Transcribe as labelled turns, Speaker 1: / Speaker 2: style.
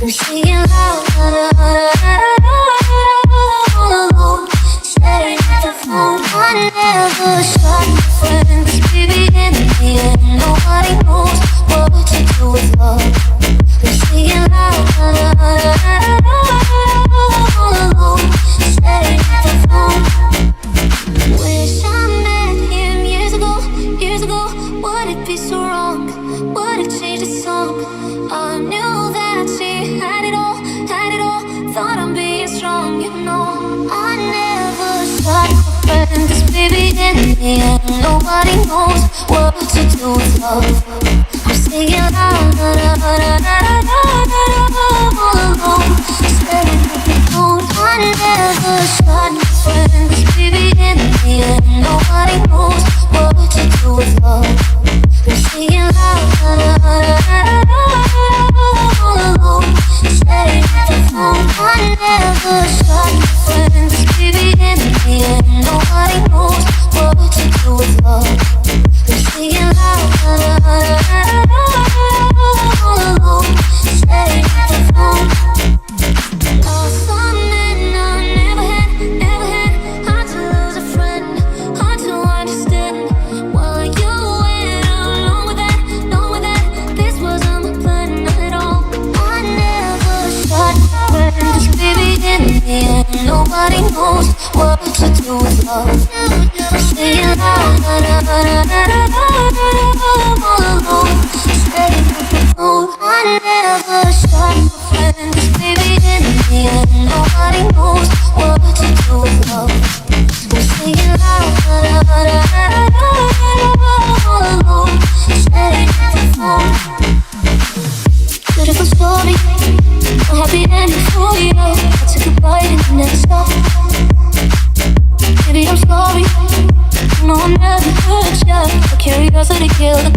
Speaker 1: I'm singing loud, all alone, staring at the phone. I never shot my friends, baby, in the end, nobody knows what to do with love. I'm singing loud, all alone, staring at the phone. Wish I met him years ago, would it be so wrong? Would it change the song? I knew that she had it all, thought I'm being strong, you know. I never shot my friend, 'cause baby in the end, nobody knows what to do with love. I'm singing loud, all alone, staring at the phone. I never shot my friend, 'cause baby in the end, nobody knows what to do with love. I'm singing loud, all alone, staring at the phone. I never shot my friend, 'cause baby in the end, nobody knows what to do with love. I'm singing loud, all alone, staring at the phone. Lost some men I never had, hard to lose a friend, hard to understand. While you went along with that, this wasn't my plan at all. I never shot my friend, 'cause baby in the end, nobody knows what to do with love. I'm singing loud, all alone, staring at the phone. I never shot my friend, 'cause baby in the end, nobody knows what to do with love. I'm singing loud, all alone, staring at the phone. Beautiful story, a happy ending for you. I took a bite and you never stopped. Baby, I'm sorry, no, I never hurt ya. Our curiosity killed the